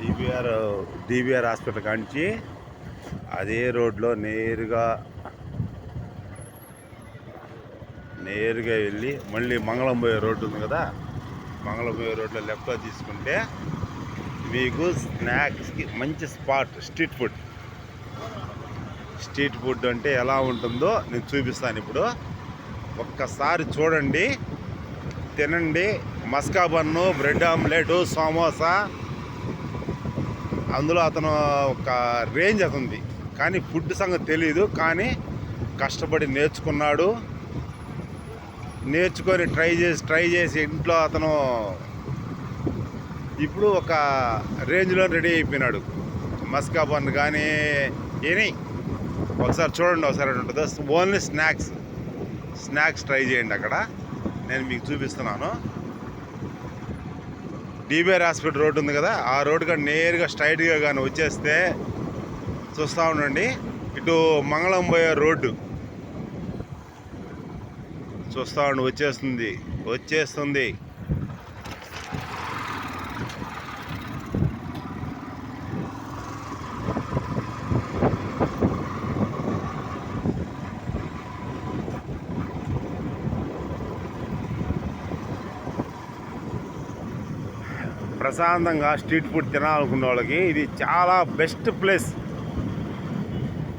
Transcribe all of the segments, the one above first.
DVR DVR hospital కాంచి అదే రోడ్లో నేరుగా వెళ్ళి మళ్ళీ మంగళం పోయే రోడ్డు ఉంది కదా, మంగళం పోయే రోడ్లో లెఫ్ట్లో తీసుకుంటే మీకు స్నాక్స్కి మంచి స్పాట్. స్ట్రీట్ ఫుడ్ అంటే ఎలా ఉంటుందో నేను చూపిస్తాను ఇప్పుడు. ఒక్కసారి చూడండి, తినండి. మస్కా బన్ను, బ్రెడ్ ఆమ్లెట్, సమోసా, అందులో అతను ఒక రేంజ్ అతుంది, కానీ ఫుడ్ సంగతి తెలీదు. కానీ కష్టపడి నేర్చుకొని ట్రై చేసి ఇంట్లో అతను ఇప్పుడు ఒక రేంజ్లో రెడీ అయిపోయినాడు. మస్కా బన్ కానీ ఏని ఒకసారి చూడండి, ఒకసారి ఉంటుందో. ఓన్లీ స్నాక్స్ ట్రై చేయండి. అక్కడ నేను మీకు చూపిస్తున్నాను. డిబిఆర్ హాస్పిటల్ రోడ్డు ఉంది కదా, ఆ రోడ్డు కానీ నేరుగా స్ట్రైట్గా కానీ వచ్చేస్తే చూస్తూ ఉండండి. ఇటు మంగళం పోయే రోడ్డు చూస్తూ ఉండి వచ్చేస్తుంది. ప్రశాంతంగా స్ట్రీట్ ఫుడ్ తినాలనుకున్న వాళ్ళకి ఇది చాలా బెస్ట్ ప్లేస్.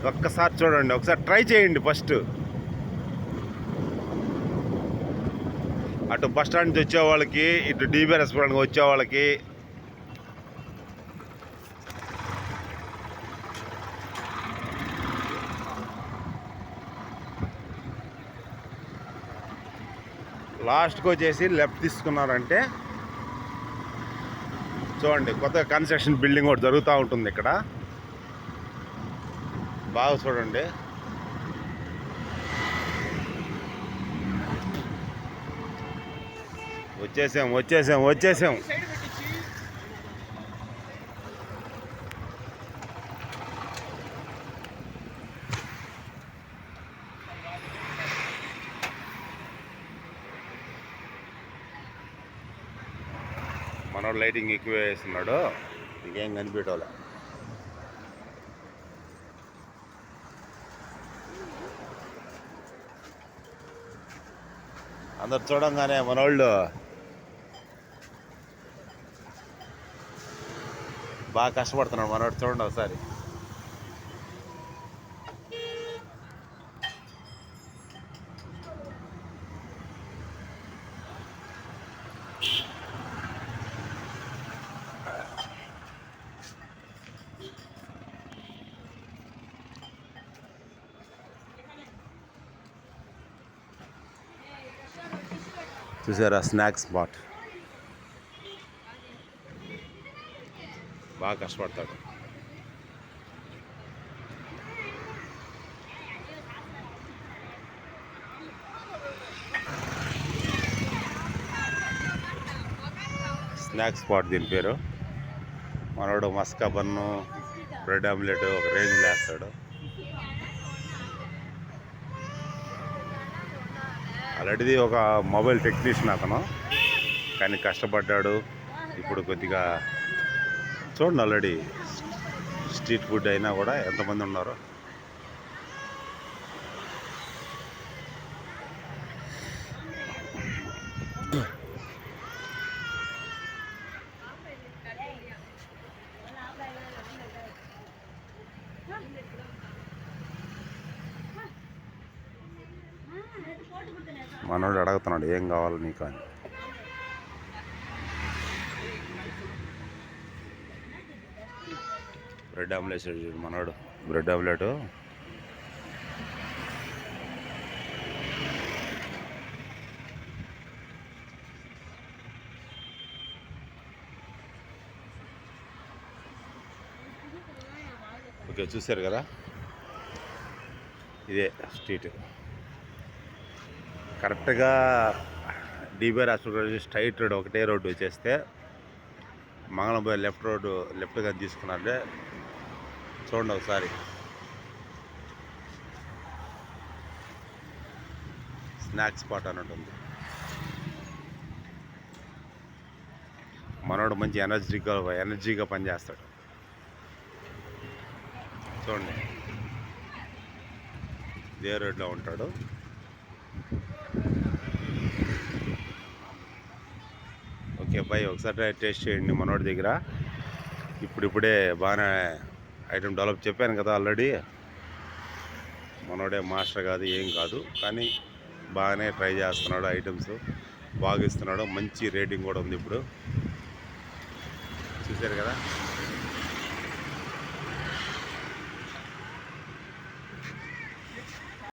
ఒక్కసారి చూడండి, ఒకసారి ట్రై చేయండి. ఫస్ట్ అటు బస్ స్టాండ్ నుంచి వచ్చే వాళ్ళకి, ఇటు డిబిఆర్ హాస్పిటల్కి వచ్చే వాళ్ళకి లాస్ట్కి వచ్చేసి లెఫ్ట్ తీసుకున్నారంటే చూడండి, కొత్త కన్స్ట్రక్షన్ బిల్డింగ్ ఒకటి జరుగుతూ ఉంటుంది ఇక్కడ. బాగా చూడండి. వచ్చేసాం. మనోడు లైటింగ్ ఎక్కువ వేస్తున్నాడు, ఇంకేం కనిపించాలి. అందరు చూడంగానే మనోళ్ళు బాగా కష్టపడుతున్నాడు. మనోడు చూడండి ఒకసారి. చూసారా, స్నాక్స్ స్పాట్. బాగా కష్టపడతాడు. స్నాక్స్ స్పాట్ దీని పేరు. మనోడు మస్కా బన్ను, బ్రెడ్ ఆమ్లెట్ ఒక రేంజ్ వేస్తాడు. ఆల్రెడీ ఒక మొబైల్ టెక్నీషియన్ అతను, కానీ కష్టపడ్డాడు. ఇప్పుడు కొద్దిగా చూడండి, ఆల్రెడీ స్ట్రీట్ ఫుడ్ అయినా కూడా ఎంతమంది ఉన్నారో. మనోడు అడుగుతున్నాడు ఏం కావాలి నీకు అని. బ్రెడ్ ఆమ్లెట్ మనోడు, బ్రెడ్ ఆమ్లెట్. ఓకే, చూశారు కదా, ఇదే స్ట్రీట్. కరెక్ట్గా డిబిఆర్ హాస్పిటల్ స్ట్రైట్ రోడ్, ఒకటే రోడ్డు వచ్చేస్తే మంగళం పోయి లెఫ్ట్గా తీసుకున్నారంటే చూడండి ఒకసారి. స్నాక్స్ స్పాట్ అని ఉంటుంది. మనోడు మంచి ఎనర్జీగా పనిచేస్తాడు. చూడండి, ఇదే రోడ్లో ఉంటాడు. ఓకే అబ్బాయి, ఒకసారి టేస్ట్ చేయండి మనోడి దగ్గర. ఇప్పుడిప్పుడే బాగానే ఐటెం డెవలప్ చెప్పాను కదా ఆల్రెడీ. మనోడే మాస్టర్ కాదు, ఏం కాదు, కానీ బాగానే ట్రై చేస్తున్నాడు. ఐటమ్స్ బాగా ఇస్తున్నాడు. మంచి రేటింగ్ కూడా ఉంది. ఇప్పుడు చూశారు కదా.